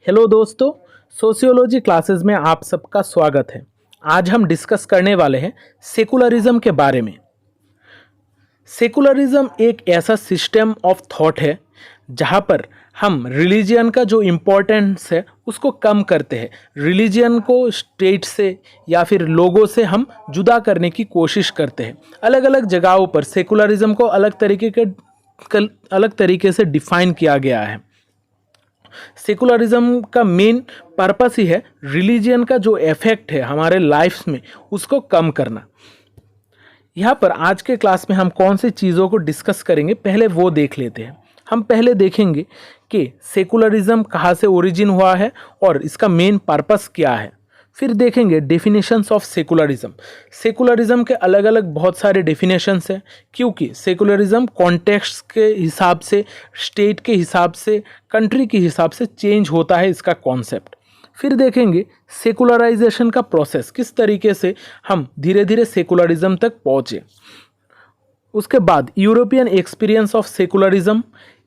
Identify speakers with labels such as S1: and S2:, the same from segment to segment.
S1: Hello दोस्तों, sociology classes में आप सबका स्वागत है। आज हम डिस्कस करने वाले हैं सेकुलरिज्म के बारे में। सेकुलरिज्म एक ऐसा सिस्टम ऑफ थॉट है जहाँ पर हम रिलीजियन का जो इम्पोर्टेंस है उसको कम करते हैं। रिलीजियन को स्टेट से या फिर लोगों से हम जुदा करने की कोशिश करते हैं। अलग अलग जगहों पर सेकुलरिज्म को अलग तरीके से डिफाइन किया गया है। सेकुलरिज्म का मेन पर्पस ही है रिलीजियन का जो इफेक्ट है हमारे लाइफ्स में उसको कम करना। यहाँ पर आज के क्लास में हम कौन सी चीज़ों को डिस्कस करेंगे, पहले वो देख लेते हैं। हम पहले देखेंगे कि सेकुलरिज्म कहाँ से ओरिजिन हुआ है और इसका मेन पर्पस क्या है। फिर देखेंगे डेफिनेशंस ऑफ सेकुलरिज्म। सेकुलरिज्म के अलग अलग बहुत सारे डेफिनेशंस हैं, क्योंकि सेकुलरिज्म कॉन्टेक्स्ट के हिसाब से, स्टेट के हिसाब से, कंट्री के हिसाब से चेंज होता है इसका कॉन्सेप्ट। फिर देखेंगे सेकुलराइजेशन का प्रोसेस, किस तरीके से हम धीरे धीरे सेकुलरिज्म तक पहुँचे। उसके बाद European experience of secularism,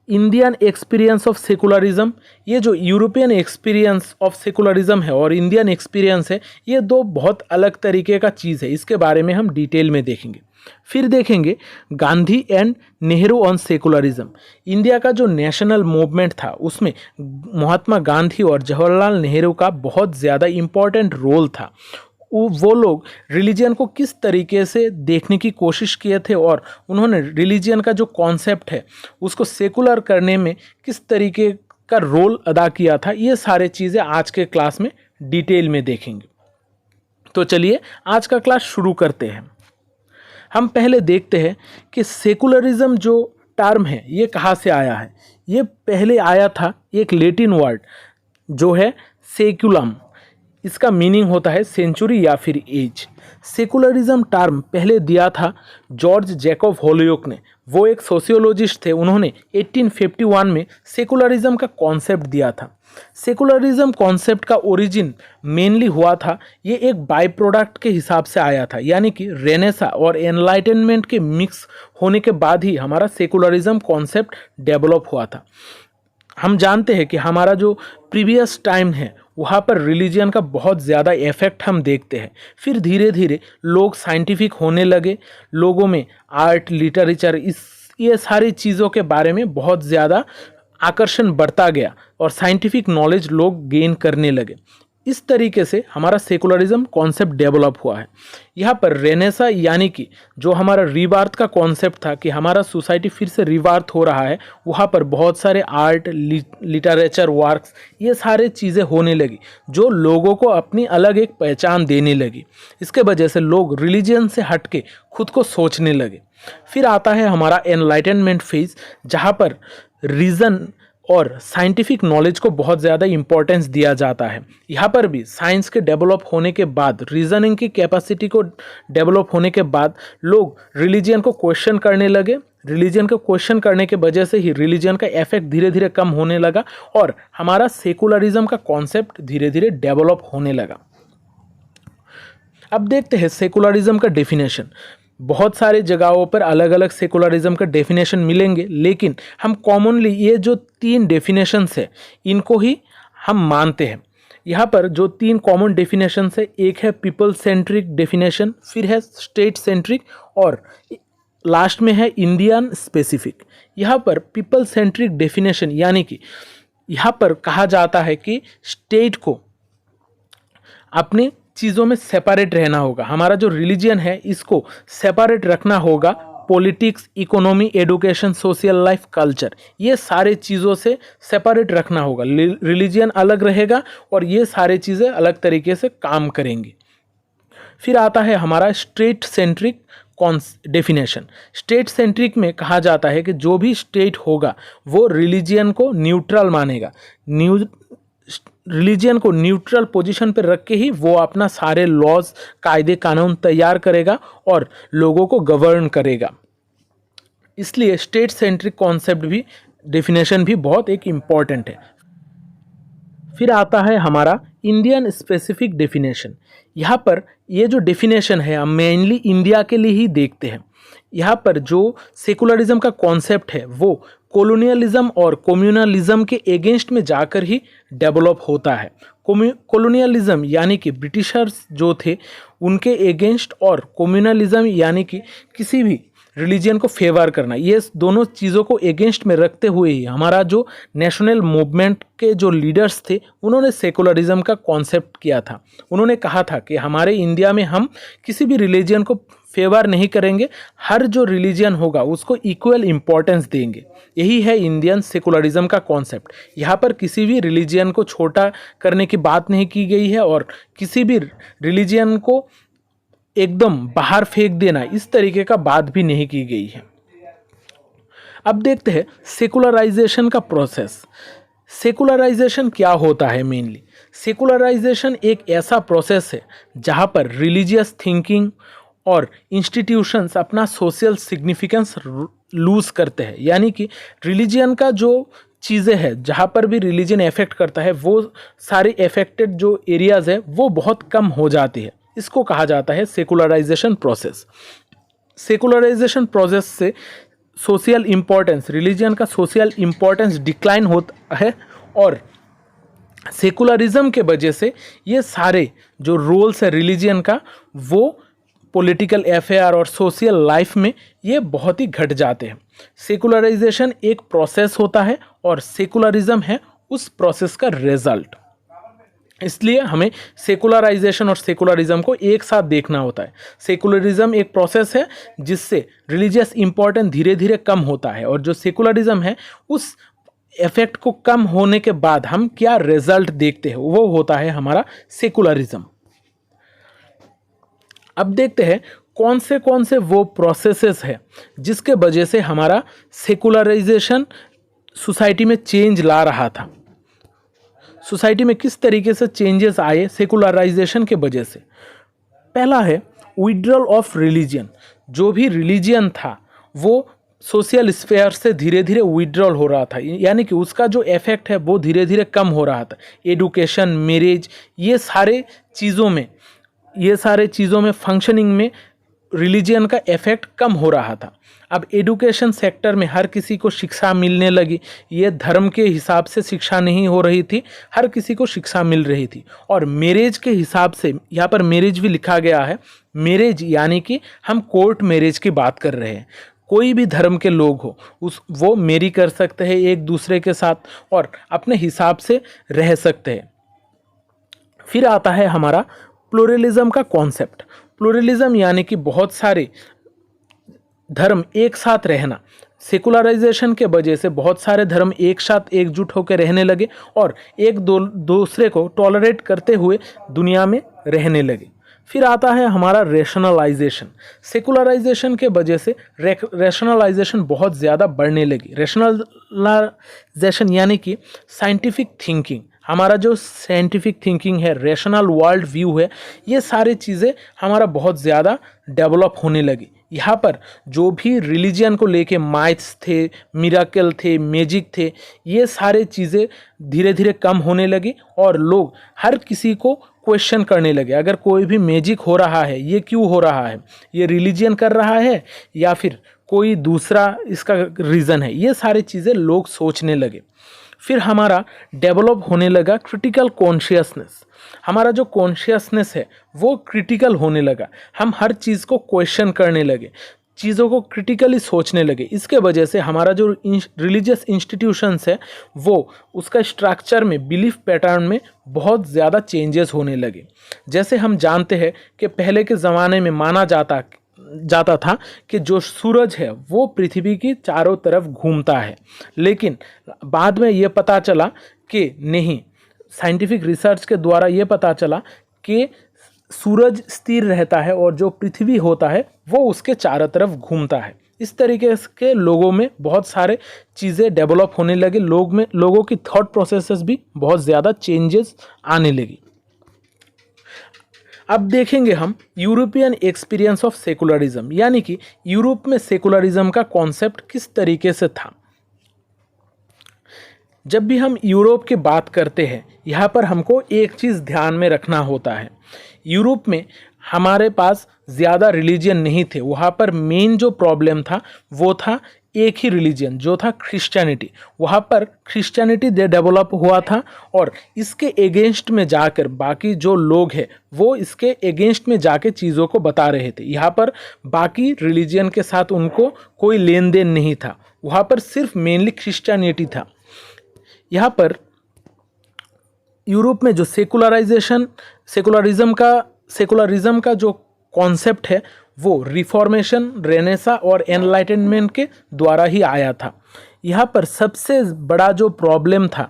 S1: Indian experience of secularism. ये जो यूरोपियन एक्सपीरियंस ऑफ सेकुलरिज्म है और इंडियन एक्सपीरियंस है, ये दो बहुत अलग तरीके का चीज़ है। इसके बारे में हम डिटेल में देखेंगे। फिर देखेंगे Gandhi and Nehru on secularism. India का जो नेशनल मूवमेंट था उसमें महात्मा गांधी और जवाहरलाल नेहरू का बहुत ज़्यादा इम्पोर्टेंट रोल था। वो लोग रिलीजियन को किस तरीके से देखने की कोशिश किए थे और उन्होंने रिलीजियन का जो कॉन्सेप्ट है उसको सेकुलर करने में किस तरीके का रोल अदा किया था, ये सारे चीज़ें आज के क्लास में डिटेल में देखेंगे। तो चलिए आज का क्लास शुरू करते हैं। हम पहले देखते हैं कि सेकुलरिज्म जो टर्म है ये कहाँ से आया है। ये पहले आया था एक लैटिन वर्ड जो है सेक्युलम। इसका मीनिंग होता है सेंचुरी या फिर एज। सेकुलरिज्म टर्म पहले दिया था जॉर्ज जैकब होलियोक ने। वो एक सोशियोलॉजिस्ट थे। उन्होंने 1851 में सेकुलरिज्म का कॉन्सेप्ट दिया था। सेकुलरिज्म कॉन्सेप्ट का ओरिजिन मेनली हुआ था, ये एक बाय प्रोडक्ट के हिसाब से आया था, यानी कि रेनेसा और एनलाइटनमेंट के मिक्स होने के बाद ही हमारा सेकुलरिज्म कॉन्सेप्ट डेवलप हुआ था। हम जानते हैं कि हमारा जो प्रीवियस टाइम है वहाँ पर रिलीजियन का बहुत ज़्यादा इफेक्ट हम देखते हैं। फिर धीरे धीरे लोग साइंटिफिक होने लगे, लोगों में आर्ट, लिटरेचर, ये सारी चीज़ों के बारे में बहुत ज़्यादा आकर्षण बढ़ता गया और साइंटिफिक नॉलेज लोग गेन करने लगे। इस तरीके से हमारा सेकुलरिज्म कॉन्सेप्ट डेवलप हुआ है। यहाँ पर रेनेसा यानी कि जो हमारा रिबार्थ का कॉन्सेप्ट था कि हमारा सोसाइटी फिर से रिबार्थ हो रहा है, वहाँ पर बहुत सारे आर्ट, लिटरेचर वर्क्स, ये सारे चीज़ें होने लगी जो लोगों को अपनी अलग एक पहचान देने लगी। इसके वजह से लोग रिलीजन से हट के खुद को सोचने लगे। फिर आता है हमारा एनलाइटनमेंट फेज, जहाँ पर रीज़न और साइंटिफिक नॉलेज को बहुत ज़्यादा इम्पोर्टेंस दिया जाता है। यहाँ पर भी साइंस के डेवलप होने के बाद, रीजनिंग की कैपेसिटी को डेवलप होने के बाद लोग रिलीजियन को क्वेश्चन करने लगे। रिलीजन को क्वेश्चन करने के वजह से ही रिलीजन का इफेक्ट धीरे धीरे कम होने लगा और हमारा सेकुलरिज्म का कॉन्सेप्ट धीरे धीरे डेवलप होने लगा। अब देखते हैं सेकुलरिज्म का डेफिनेशन। बहुत सारे जगहों पर अलग अलग सेकुलरिज्म का डेफिनेशन मिलेंगे, लेकिन हम कॉमनली ये जो 3 डेफिनेशंस है इनको ही हम मानते हैं। यहाँ पर जो 3 कॉमन डेफिनेशंस है, एक है पीपल सेंट्रिक डेफिनेशन, फिर है स्टेट सेंट्रिक और लास्ट में है इंडियन स्पेसिफिक। यहाँ पर पीपल सेंट्रिक डेफिनेशन यानी कि यहाँ पर कहा जाता है कि स्टेट को अपनी चीज़ों में सेपरेट रहना होगा। हमारा जो रिलीजियन है इसको सेपरेट रखना होगा। Politics, economy, education, social life, culture, ये सारे चीज़ों से सेपरेट रखना होगा। रिलीजियन अलग रहेगा और ये सारे चीज़ें अलग तरीके से काम करेंगी। फिर आता है हमारा state centric definition. State centric में कहा जाता है कि जो भी स्टेट होगा वो रिलीजियन को न्यूट्रल मानेगा। रिलीजियन को न्यूट्रल पोजीशन पर रख के ही वो अपना सारे लॉज, कायदे कानून तैयार करेगा और लोगों को गवर्न करेगा। इसलिए स्टेट सेंट्रिक कॉन्सेप्ट भी, डेफिनेशन भी बहुत एक इम्पॉर्टेंट है। फिर आता है हमारा इंडियन स्पेसिफिक डेफिनेशन। यहाँ पर ये जो डेफिनेशन है हम मेनली इंडिया के लिए ही देखते हैं। यहाँ पर जो सेकुलरिज्म का कॉन्सेप्ट है वो कॉलोनियलिज्म और कम्युनलिज्म के एगेंस्ट में जाकर ही डेवलप होता है। कॉलोनियलिज्म यानी कि ब्रिटिशर्स जो थे उनके एगेंस्ट, और कम्युनलिज्म यानी कि किसी भी रिलीजन को फेवर करना, ये दोनों चीज़ों को एगेंस्ट में रखते हुए ही हमारा जो नेशनल मूवमेंट के जो लीडर्स थे उन्होंने सेकुलरिज्म का कॉन्सेप्ट किया था। उन्होंने कहा था कि हमारे इंडिया में हम किसी भी रिलीजन को फेवर नहीं करेंगे, हर जो रिलीजन होगा उसको इक्वल इम्पोर्टेंस देंगे। यही है इंडियन सेकुलरिज्म का कॉन्सेप्ट। यहाँ पर किसी भी रिलीजन को छोटा करने की बात नहीं की गई है और किसी भी रिलीजन को एकदम बाहर फेंक देना इस तरीके का बात भी नहीं की गई है। अब देखते हैं सेकुलराइजेशन का प्रोसेस। सेकुलराइजेशन क्या होता है मेनली? सेकुलराइजेशन एक ऐसा प्रोसेस है जहाँ पर रिलीजियस थिंकिंग और इंस्टीट्यूशंस अपना सोशल सिग्निफिकेंस लूज करते हैं। यानी कि रिलीजन का जो चीज़ें हैं, जहाँ पर भी रिलीजन इफेक्ट करता है, वो सारे इफेक्टेड जो एरियाज़ है वो बहुत कम हो जाती है। इसको कहा जाता है सेकुलराइजेशन प्रोसेस। सेकुलराइजेशन प्रोसेस से सोशल इम्पोर्टेंस, रिलीजन का सोशल इम्पोर्टेंस डिक्लाइन होता है और सेकुलरिज्म के वजह से ये सारे जो रोल्स है रिलीजन का वो पॉलिटिकल अफेयर और सोशल लाइफ में ये बहुत ही घट जाते हैं। सेकुलराइजेशन एक प्रोसेस होता है और सेकुलरिज्म है उस प्रोसेस का रिजल्ट। इसलिए हमें सेकुलराइजेशन और सेकुलरिज्म को एक साथ देखना होता है। सेकुलरिज्म एक प्रोसेस है जिससे रिलीजियस इंपॉर्टेंस धीरे धीरे कम होता है और जो सेकुलरिज्म है उस इफेक्ट को कम होने के बाद हम क्या रिजल्ट देखते हैं वो होता है हमारा सेकुलरिज्म। अब देखते हैं कौन से वो प्रोसेसेस है जिसके वजह से हमारा सेकुलराइजेशन सोसाइटी में चेंज ला रहा था। सोसाइटी में किस तरीके से चेंजेस आए सेकुलराइजेशन के वजह से। पहला है विड्रॉल ऑफ रिलीजन। जो भी रिलीजन था वो सोशल स्फेयर से धीरे धीरे विड्रॉल हो रहा था, यानी कि उसका जो इफेक्ट है वो धीरे धीरे कम हो रहा था। एडुकेशन, मैरिज, ये सारे चीज़ों में फंक्शनिंग में रिलीजन का इफेक्ट कम हो रहा था। अब एडुकेशन सेक्टर में हर किसी को शिक्षा मिलने लगी। ये धर्म के हिसाब से शिक्षा नहीं हो रही थी, हर किसी को शिक्षा मिल रही थी। और मैरिज के हिसाब से, यहाँ पर मैरिज भी लिखा गया है, मैरिज यानी कि हम कोर्ट मैरिज की बात कर रहे हैं। कोई भी धर्म के लोग हो वो मैरी कर सकते हैं एक दूसरे के साथ और अपने हिसाब से रह सकते हैं। फिर आता है हमारा प्लूरलिज्म का कॉन्सेप्ट। प्लूरलिज्म यानी कि बहुत सारे धर्म एक साथ रहना। सेकुलराइजेशन के वजह से बहुत सारे धर्म एक साथ एकजुट होकर रहने लगे और एक दूसरे को टॉलरेट करते हुए दुनिया में रहने लगे। फिर आता है हमारा रेशनलाइजेशन। सेकुलराइजेशन के वजह से रेशनलाइजेशन बहुत ज़्यादा बढ़ने लगी। रेशनलाइजेशन यानी कि साइंटिफिक थिंकिंग, हमारा जो साइंटिफिक थिंकिंग है, रेशनल वर्ल्ड व्यू है, ये सारी चीज़ें हमारा बहुत ज़्यादा डेवलप होने लगी। यहाँ पर जो भी रिलीजन को लेके माइथ्स थे, मिराकल थे, मैजिक थे, ये सारे चीज़ें धीरे धीरे कम होने लगी और लोग हर किसी को क्वेश्चन करने लगे। अगर कोई भी मैजिक हो रहा है, ये क्यों हो रहा है, ये रिलीजन कर रहा है या फिर कोई दूसरा इसका रीज़न है, ये सारी चीज़ें लोग सोचने लगे। फिर हमारा डेवलप होने लगा क्रिटिकल कॉन्शियसनेस। हमारा जो कॉन्शियसनेस है वो क्रिटिकल होने लगा। हम हर चीज़ को क्वेश्चन करने लगे, चीज़ों को क्रिटिकली सोचने लगे। इसके वजह से हमारा जो रिलीजियस इंस्टीट्यूशंस है वो उसका स्ट्रक्चर में, बिलीफ पैटर्न में बहुत ज़्यादा चेंजेस होने लगे। जैसे हम जानते हैं कि पहले के ज़माने में माना जाता था कि जो सूरज है वो पृथ्वी की चारों तरफ घूमता है, लेकिन बाद में ये पता चला कि नहीं, साइंटिफिक रिसर्च के द्वारा ये पता चला कि सूरज स्थिर रहता है और जो पृथ्वी होता है वो उसके चारों तरफ घूमता है। इस तरीके के लोगों में बहुत सारे चीज़ें डेवलप होने लगे। लोगों की थॉट प्रोसेसेस भी बहुत ज़्यादा चेंजेस आने लगी। अब देखेंगे हम यूरोपियन एक्सपीरियंस ऑफ सेकुलरिज्म, यानी कि यूरोप में सेकुलरिज्म का कॉन्सेप्ट किस तरीके से था। जब भी हम यूरोप की बात करते हैं, यहाँ पर हमको एक चीज़ ध्यान में रखना होता है। यूरोप में हमारे पास ज़्यादा रिलीजन नहीं थे। वहाँ पर मेन जो प्रॉब्लम था वो था एक ही रिलीजन जो था क्रिश्चियनिटी, वहाँ पर क्रिश्चियनिटी डेवलप हुआ था और इसके एगेंस्ट में जाकर बाकी जो लोग हैं वो इसके एगेंस्ट में जाके चीज़ों को बता रहे थे। यहाँ पर बाकी रिलीजन के साथ उनको कोई लेन देन नहीं था, वहाँ पर सिर्फ मेनली क्रिश्चियनिटी था। यहाँ पर यूरोप में जो सेकुलरिज्म का जो कॉन्सेप्ट है वो रिफॉर्मेशन, रेनेसा और एनलाइटनमेंट के द्वारा ही आया था। यहाँ पर सबसे बड़ा जो प्रॉब्लम था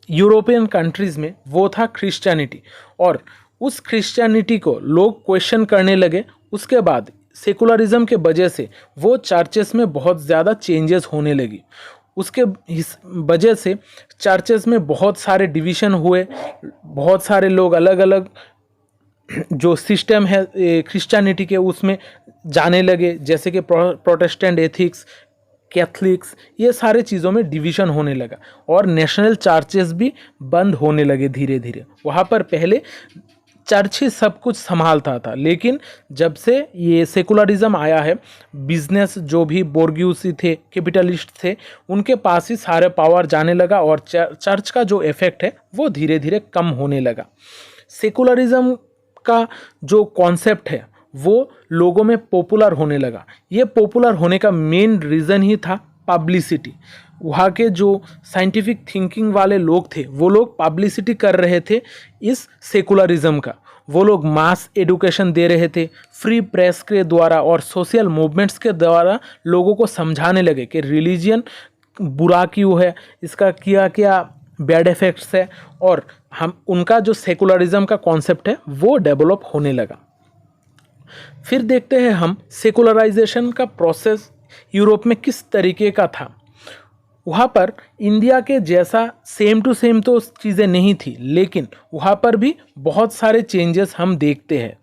S1: यूरोपियन कंट्रीज़ में वो था क्रिश्चियनिटी, और उस क्रिश्चियनिटी को लोग क्वेश्चन करने लगे। उसके बाद सेकुलरिज्म के वजह से वो चर्चेस में बहुत ज़्यादा चेंजेस होने लगी। उसके वजह से चर्चेस में बहुत सारे डिवीज़न हुए, बहुत सारे लोग अलग अलग जो सिस्टम है क्रिश्चियनिटी के उसमें जाने लगे, जैसे कि प्रोटेस्टेंट एथिक्स, कैथलिक्स, ये सारे चीज़ों में डिवीज़न होने लगा और नेशनल चर्चेस भी बंद होने लगे धीरे धीरे। वहाँ पर पहले चर्च ही सब कुछ संभालता था, लेकिन जब से ये सेकुलरिज्म आया है, बिजनेस जो भी बोर्ग्यूसी थे, कैपिटलिस्ट थे, उनके पास ही सारे पावर जाने लगा और चर्च का जो इफेक्ट है वो धीरे धीरे कम होने लगा। सेकुलरिज्म का जो कॉन्सेप्ट है वो लोगों में पॉपुलर होने लगा। ये पॉपुलर होने का मेन रीज़न ही था पब्लिसिटी। वहाँ के जो साइंटिफिक थिंकिंग वाले लोग थे वो लोग पब्लिसिटी कर रहे थे इस सेकुलरिज्म का। वो लोग मास एडुकेशन दे रहे थे फ्री प्रेस के द्वारा और सोशल मूवमेंट्स के द्वारा लोगों को समझाने लगे कि रिलीजियन बुरा क्यों है, इसका क्या क्या बैड इफेक्ट्स है, और हम उनका जो सेकुलरिज्म का कॉन्सेप्ट है वो डेवलप होने लगा। फिर देखते हैं हम सेकुलराइजेशन का प्रोसेस यूरोप में किस तरीके का था। वहाँ पर इंडिया के जैसा सेम टू सेम तो चीज़ें नहीं थी, लेकिन वहाँ पर भी बहुत सारे चेंजेस हम देखते हैं।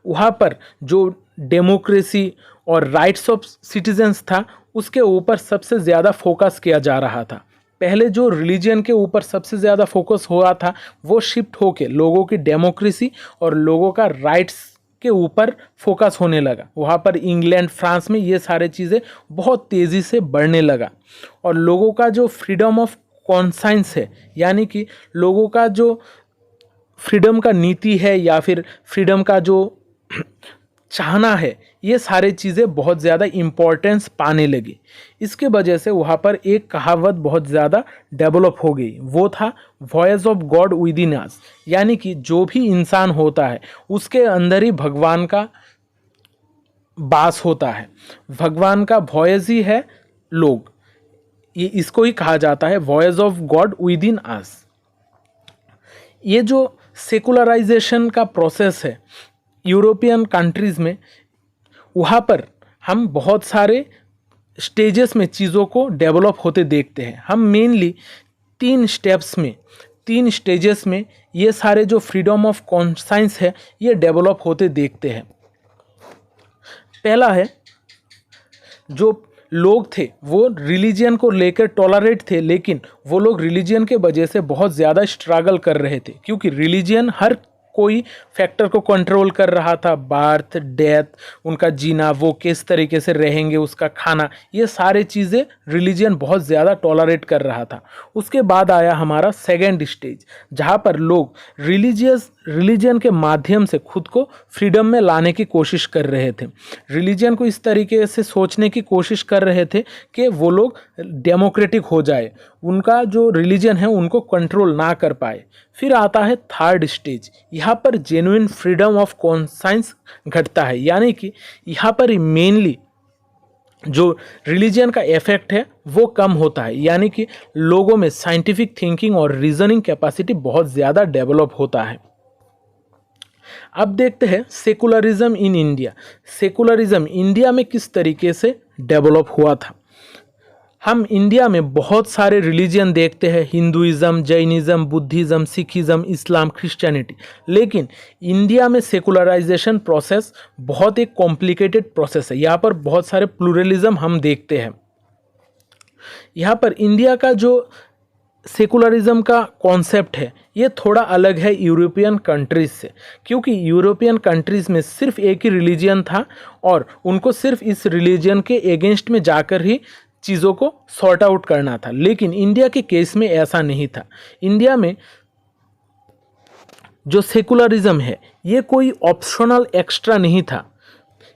S1: वहाँ पर जो डेमोक्रेसी और राइट्स ऑफ सिटीजन्स था उसके ऊपर सबसे ज़्यादा फोकस किया जा रहा था। पहले जो रिलीजन के ऊपर सबसे ज़्यादा फोकस हुआ था वो शिफ्ट होके लोगों की डेमोक्रेसी और लोगों का राइट्स के ऊपर फोकस होने लगा। वहाँ पर इंग्लैंड, फ्रांस में ये सारे चीज़ें बहुत तेज़ी से बढ़ने लगा और लोगों का जो फ्रीडम ऑफ कॉन्साइंस है, यानी कि लोगों का जो फ्रीडम का नीति है या फिर फ्रीडम का जो चाहना है, ये सारे चीज़ें बहुत ज़्यादा इम्पोर्टेंस पाने लगी। इसके वजह से वहाँ पर एक कहावत बहुत ज़्यादा डेवलप हो गई, वो था voice of God within us, यानी कि जो भी इंसान होता है उसके अंदर ही भगवान का वास होता है, भगवान का वॉइस ही है लोग, ये इसको ही कहा जाता है voice of God within us. ये जो सेकुलराइजेशन का प्रोसेस है यूरोपियन कंट्रीज़ में, वहाँ पर हम बहुत सारे स्टेजेस में चीज़ों को डेवलप होते देखते हैं। हम मेनली तीन स्टेजेस में ये सारे जो फ्रीडम ऑफ कॉन्साइंस है ये डेवलप होते देखते हैं। पहला है, जो लोग थे वो रिलीजियन को लेकर टॉलरेट थे, लेकिन वो लोग रिलीजियन के वजह से बहुत ज़्यादा स्ट्रगल कर रहे थे, क्योंकि रिलीजियन हर कोई फैक्टर को कंट्रोल कर रहा था। बर्थ, डेथ, उनका जीना, वो किस तरीके से रहेंगे, उसका खाना, ये सारे चीज़ें रिलीजियन बहुत ज़्यादा टॉलरेट कर रहा था। उसके बाद आया हमारा सेकेंड स्टेज, जहाँ पर लोग रिलीजियन के माध्यम से खुद को फ्रीडम में लाने की कोशिश कर रहे थे। रिलीजियन को इस तरीके से सोचने की कोशिश कर रहे थे कि वो लोग डेमोक्रेटिक हो जाए, उनका जो रिलीजन है उनको कंट्रोल ना कर पाए। फिर आता है थर्ड स्टेज, यहाँ पर जेन्युइन फ्रीडम ऑफ कॉन्साइंस घटता है, यानी कि यहाँ पर ही मेनली जो रिलीजन का इफेक्ट है वो कम होता है, यानी कि लोगों में साइंटिफिक थिंकिंग और रीजनिंग कैपेसिटी बहुत ज़्यादा डेवलप होता है। अब देखते हैं secularism in India. Secularism India में किस तरीके से डेवलप हुआ था। हम इंडिया में बहुत सारे रिलीजन देखते हैं, हिंदुइज़्म, जैनिज़्म, बुद्धिज़्म, सिखिज़्म, इस्लाम, क्रिश्चियनिटी, लेकिन इंडिया में सेकुलराइजेशन प्रोसेस बहुत एक कॉम्प्लिकेटेड प्रोसेस है। यहाँ पर बहुत सारे प्लूरलिज्म हम देखते हैं। यहाँ पर इंडिया का जो सेकुलरिज्म का कॉन्सेप्ट है ये थोड़ा अलग है यूरोपियन कंट्रीज़ से, क्योंकि यूरोपियन कंट्रीज़ में सिर्फ एक ही रिलीजियन था और उनको सिर्फ इस रिलीजियन के एगेंस्ट में जाकर ही चीज़ों को सॉर्ट आउट करना था। लेकिन इंडिया के केस में ऐसा नहीं था। इंडिया में जो सेकुलरिज्म है ये कोई ऑप्शनल एक्स्ट्रा नहीं था,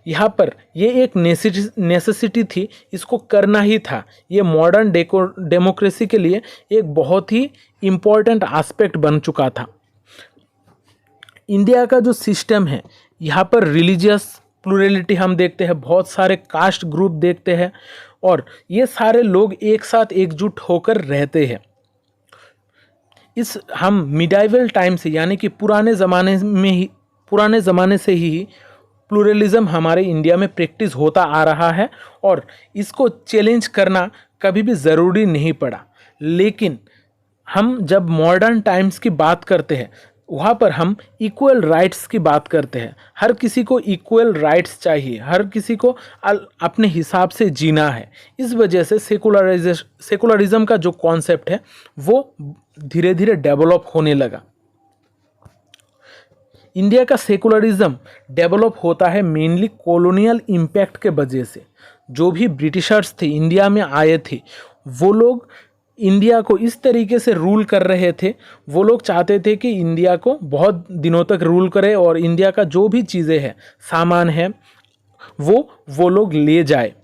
S1: यहाँ पर ये एक नेसेसिटी थी, इसको करना ही था। ये मॉडर्न डेमोक्रेसी के लिए एक बहुत ही इम्पॉर्टेंट एस्पेक्ट बन चुका था। इंडिया का जो सिस्टम है यहाँ पर रिलीजियस प्लूरलिटी हम देखते हैं, बहुत सारे कास्ट ग्रुप देखते हैं और ये सारे लोग एक साथ एकजुट होकर रहते हैं। हम मिडाइवल टाइम से यानी कि पुराने ज़माने से ही प्लूरलिज्म हमारे इंडिया में प्रैक्टिस होता आ रहा है और इसको चैलेंज करना कभी भी ज़रूरी नहीं पड़ा। लेकिन हम जब मॉडर्न टाइम्स की बात करते हैं वहाँ पर हम इक्वल राइट्स की बात करते हैं। हर किसी को इक्वल राइट्स चाहिए, हर किसी को अपने हिसाब से जीना है। इस वजह से सेकुलरिज्म का जो कॉन्सेप्ट है वो धीरे धीरे डेवलप होने लगा। इंडिया का सेकुलरिज्म डेवलप होता है मेनली कॉलोनियल इम्पैक्ट के वजह से। जो भी ब्रिटिशर्स थे इंडिया में आए थे वो लोग इंडिया को इस तरीके से रूल कर रहे थे, वो लोग चाहते थे कि इंडिया को बहुत दिनों तक रूल करे और इंडिया का जो भी चीज़ें हैं, सामान है, वो लोग ले जाए।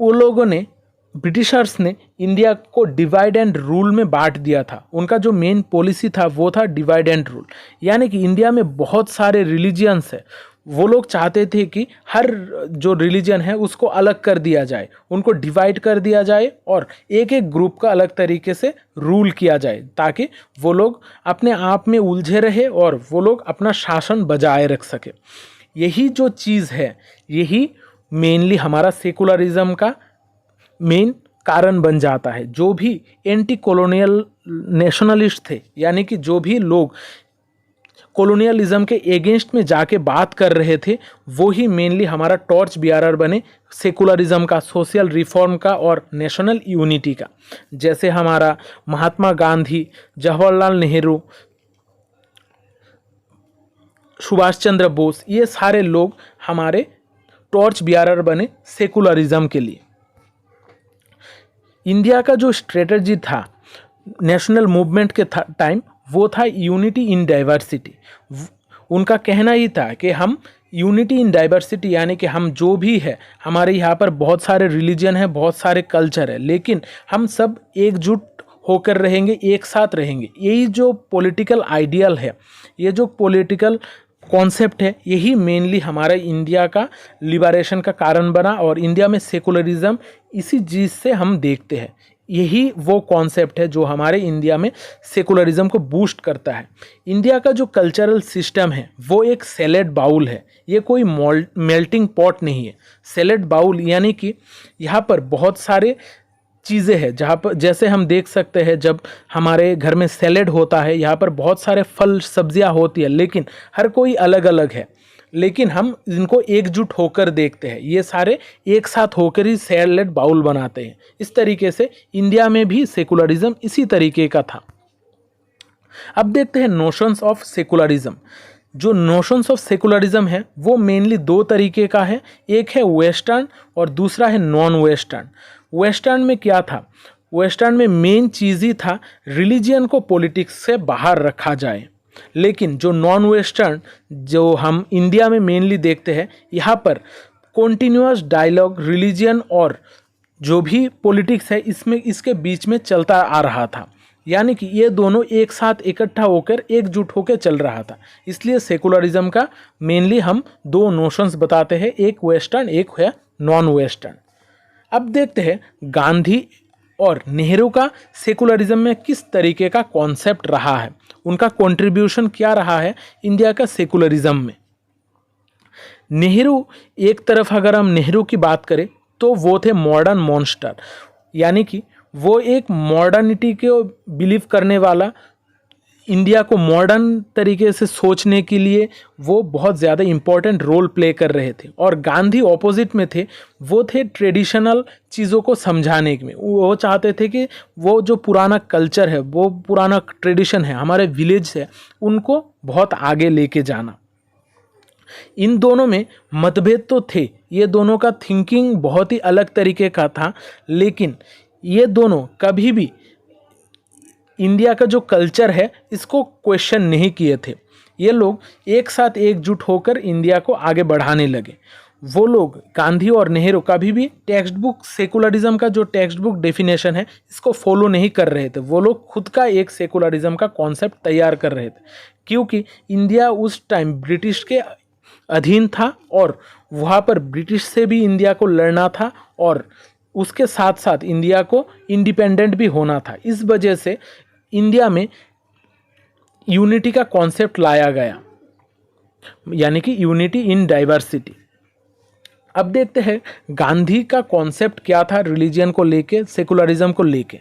S1: वो लोगों ने, ब्रिटिशर्स ने इंडिया को डिवाइड एंड रूल में बांट दिया था। उनका जो मेन पॉलिसी था वो था डिवाइड एंड रूल, यानी कि इंडिया में बहुत सारे रिलीजियंस है, वो लोग चाहते थे कि हर जो रिलीजन है उसको अलग कर दिया जाए, उनको डिवाइड कर दिया जाए और एक एक ग्रुप का अलग तरीके से रूल किया जाए ताकि वो लोग अपने आप में उलझे रहे और वो लोग अपना शासन बजाए रख सके। यही जो चीज़ है यही मेनली हमारा सेकुलरिज्म का मेन कारण बन जाता है। जो भी एंटी कॉलोनियल नेशनलिस्ट थे, यानी कि जो भी लोग कॉलोनियलिज्म के एगेंस्ट में जाके बात कर रहे थे, वो ही मेनली हमारा टॉर्च बियरर बने सेकुलरिज्म का, सोशल रिफॉर्म का और नेशनल यूनिटी का। जैसे हमारा महात्मा गांधी, जवाहरलाल नेहरू, सुभाष चंद्र बोस, ये सारे लोग हमारे टॉर्च बियरर बने सेकुलरिज्म के लिए। इंडिया का जो स्ट्रेटजी था नेशनल मूवमेंट के टाइम वो था यूनिटी इन डाइवर्सिटी। उनका कहना ही था कि हम यूनिटी इन डाइवर्सिटी, यानी कि हम जो भी है, हमारे यहाँ पर बहुत सारे रिलीजन है, बहुत सारे कल्चर है, लेकिन हम सब एकजुट होकर रहेंगे, एक साथ रहेंगे। यही जो पॉलिटिकल आइडियल है, ये जो पॉलिटिकल कॉन्सेप्ट है, यही मेनली हमारे इंडिया का लिबरेशन का कारण बना और इंडिया में सेकुलरिज्म इसी चीज़ से हम देखते हैं। यही वो कॉन्सेप्ट है जो हमारे इंडिया में सेकुलरिज्म को बूस्ट करता है। इंडिया का जो कल्चरल सिस्टम है वो एक सैलेड बाउल है, ये कोई मेल्टिंग पॉट नहीं है। सैलेड बाउल यानी कि यहाँ पर बहुत सारे चीज़ें हैं, जहाँ पर जैसे हम देख सकते हैं जब हमारे घर में सैलेड होता है, यहाँ पर बहुत सारे फल सब्जियाँ होती है, लेकिन हर कोई अलग अलग है, लेकिन हम इनको एकजुट होकर देखते हैं। ये सारे एक साथ होकर ही सैलेड बाउल बनाते हैं। इस तरीके से इंडिया में भी सेकुलरिज्म इसी तरीके का था। अब देखते हैं नोशंस ऑफ सेकुलरिज्म। जो नोशंस ऑफ सेकुलरिज्म है वो मेनली दो तरीके का है, एक है वेस्टर्न और दूसरा है नॉन वेस्टर्न। वेस्टर्न में क्या था? वेस्टर्न में मेन चीज़ ही था रिलीजियन को पॉलिटिक्स से बाहर रखा जाए। लेकिन जो नॉन वेस्टर्न जो हम इंडिया में मेनली देखते हैं, यहाँ पर कॉन्टिन्यूअस डायलॉग रिलीजियन और जो भी पॉलिटिक्स है इसमें इसके बीच में चलता आ रहा था, यानी कि ये दोनों एक साथ इकट्ठा होकर एकजुट होकर चल रहा था। इसलिए सेकुलरिज्म का मेनली हम दो नोशंस बताते हैं, एक वेस्टर्न एक है नॉन वेस्टर्न। अब देखते हैं गांधी और नेहरू का सेकुलरिज्म में किस तरीके का कॉन्सेप्ट रहा है, उनका कंट्रीब्यूशन क्या रहा है इंडिया का सेकुलरिज्म में। नेहरू, एक तरफ अगर हम नेहरू की बात करें तो वो थे मॉडर्न मॉन्स्टर, यानी कि वो एक मॉडर्निटी को बिलीव करने वाला इंडिया को मॉडर्न तरीके से सोचने के लिए वो बहुत ज़्यादा इम्पोर्टेंट रोल प्ले कर रहे थे। और गांधी ऑपोजिट में थे, वो थे ट्रेडिशनल चीज़ों को समझाने में। वो चाहते थे कि वो जो पुराना कल्चर है, वो पुराना ट्रेडिशन है, हमारे विलेज है, उनको बहुत आगे लेके जाना। इन दोनों में मतभेद तो थे, ये दोनों का थिंकिंग बहुत ही अलग तरीके का था, लेकिन ये दोनों कभी भी इंडिया का जो कल्चर है इसको क्वेश्चन नहीं किए थे। ये लोग एक साथ एकजुट होकर इंडिया को आगे बढ़ाने लगे। वो लोग, गांधी और नेहरू, कभी भी टेक्स्ट बुक सेकुलरिज्म का जो टेक्स्ट बुक डेफिनेशन है इसको फॉलो नहीं कर रहे थे। वो लोग खुद का एक सेकुलरिज्म का कॉन्सेप्ट तैयार कर रहे थे, क्योंकि इंडिया उस टाइम ब्रिटिश के अधीन था और वहाँ पर ब्रिटिश से भी इंडिया को लड़ना था और उसके साथ साथ इंडिया को इंडिपेंडेंट भी होना था। इस वजह से इंडिया में यूनिटी का कॉन्सेप्ट लाया गया, यानी कि यूनिटी इन डाइवर्सिटी। अब देखते हैं गांधी का कॉन्सेप्ट क्या था रिलीजन को लेके, सेकुलरिज्म को लेके।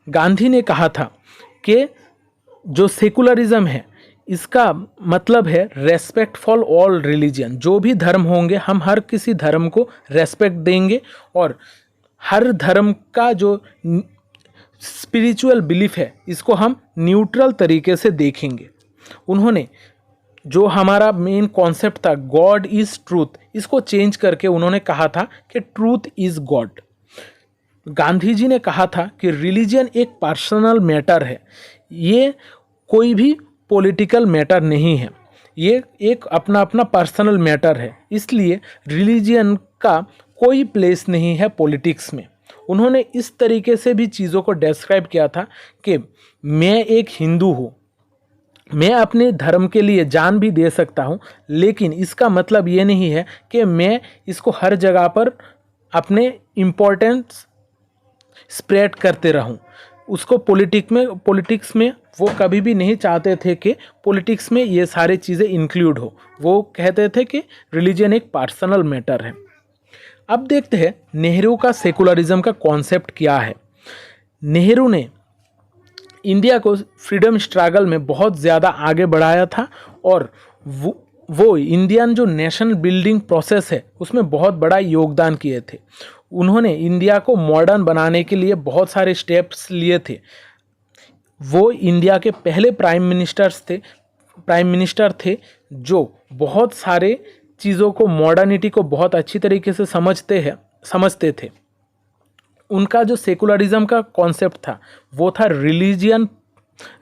S1: गांधी ने कहा था कि जो सेकुलरिज्म है इसका मतलब है रेस्पेक्ट फॉर ऑल रिलीजन। जो भी धर्म होंगे हम हर किसी धर्म को रेस्पेक्ट देंगे और हर धर्म का जो स्पिरिचुअल बिलीफ है इसको हम न्यूट्रल तरीके से देखेंगे। उन्होंने जो हमारा मेन कॉन्सेप्ट था गॉड इज़ ट्रूथ, इसको चेंज करके उन्होंने कहा था कि truth is God. Gandhi ji ने कहा था कि रिलीजन एक पर्सनल मैटर है, ये कोई भी पॉलिटिकल मैटर नहीं है, ये एक अपना अपना पर्सनल मैटर है, इसलिए रिलीजन का कोई प्लेस नहीं है पॉलिटिक्स में। उन्होंने इस तरीके से भी चीज़ों को डिस्क्राइब किया था कि मैं एक हिंदू हूँ, मैं अपने धर्म के लिए जान भी दे सकता हूँ, लेकिन इसका मतलब ये नहीं है कि मैं इसको हर जगह पर अपने इम्पोर्टेंस स्प्रेड करते रहूँ। उसको पॉलिटिक्स में वो कभी भी नहीं चाहते थे कि पॉलिटिक्स में ये सारी चीज़ें इंक्लूड हो। वो कहते थे कि रिलीजन एक पर्सनल मैटर है। अब देखते हैं नेहरू का सेकुलरिज्म का कॉन्सेप्ट क्या है। नेहरू ने इंडिया को फ्रीडम स्ट्रगल में बहुत ज़्यादा आगे बढ़ाया था और वो इंडियन जो नेशन बिल्डिंग प्रोसेस है उसमें बहुत बड़ा योगदान किए थे। उन्होंने इंडिया को मॉडर्न बनाने के लिए बहुत सारे स्टेप्स लिए थे। वो इंडिया के पहले प्राइम मिनिस्टर थे जो बहुत सारे चीज़ों को, मॉडर्निटी को बहुत अच्छी तरीके से समझते थे। उनका जो सेकुलरिज्म का कॉन्सेप्ट था वो था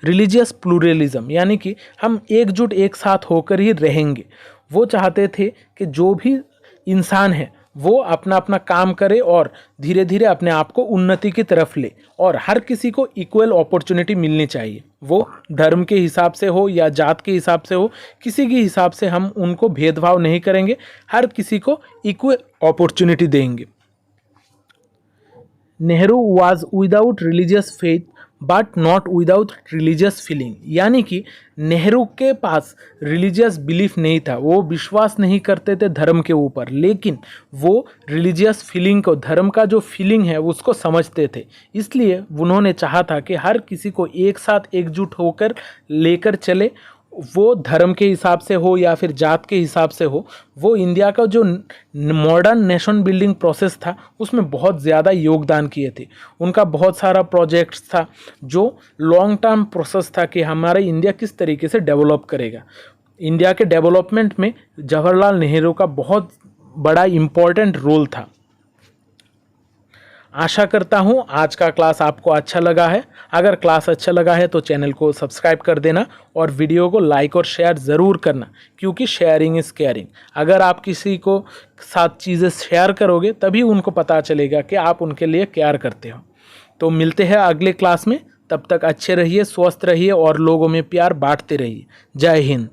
S1: रिलीजियस प्लूरलिज्म, यानी कि हम एकजुट एक साथ होकर ही रहेंगे। वो चाहते थे कि जो भी इंसान है वो अपना अपना काम करे और धीरे धीरे अपने आप को उन्नति की तरफ ले और हर किसी को इक्वल अपॉर्चुनिटी मिलनी चाहिए। वो धर्म के हिसाब से हो या जात के हिसाब से हो, किसी के हिसाब से हम उनको भेदभाव नहीं करेंगे, हर किसी को इक्वल अपॉर्चुनिटी देंगे। Nehru was without religious faith but not without religious feeling, यानी कि नेहरू के पास रिलीजियस बिलीफ नहीं था, वो विश्वास नहीं करते थे धर्म के ऊपर, लेकिन वो रिलीजियस फीलिंग को, धर्म का जो फीलिंग है उसको समझते थे। इसलिए उन्होंने चाहा था कि हर किसी को एक साथ एकजुट होकर लेकर चले, वो धर्म के हिसाब से हो या फिर जात के हिसाब से हो। वो इंडिया का जो मॉडर्न नेशन बिल्डिंग प्रोसेस था उसमें बहुत ज़्यादा योगदान किए थे। उनका बहुत सारा प्रोजेक्ट्स था जो लॉन्ग टर्म प्रोसेस था कि हमारा इंडिया किस तरीके से डेवलप करेगा। इंडिया के डेवलपमेंट में जवाहरलाल नेहरू का बहुत बड़ा इम्पोर्टेंट रोल था। आशा करता हूँ आज का क्लास आपको अच्छा लगा है। अगर क्लास अच्छा लगा है तो चैनल को सब्सक्राइब कर देना और वीडियो को लाइक और शेयर ज़रूर करना, क्योंकि शेयरिंग इज़ केयरिंग। अगर आप किसी को साथ चीज़ें शेयर करोगे तभी उनको पता चलेगा कि आप उनके लिए केयर करते हो। तो मिलते हैं अगले क्लास में, तब तक अच्छे रहिए, स्वस्थ रहिए और लोगों में प्यार बांटते रहिए। जय हिंद।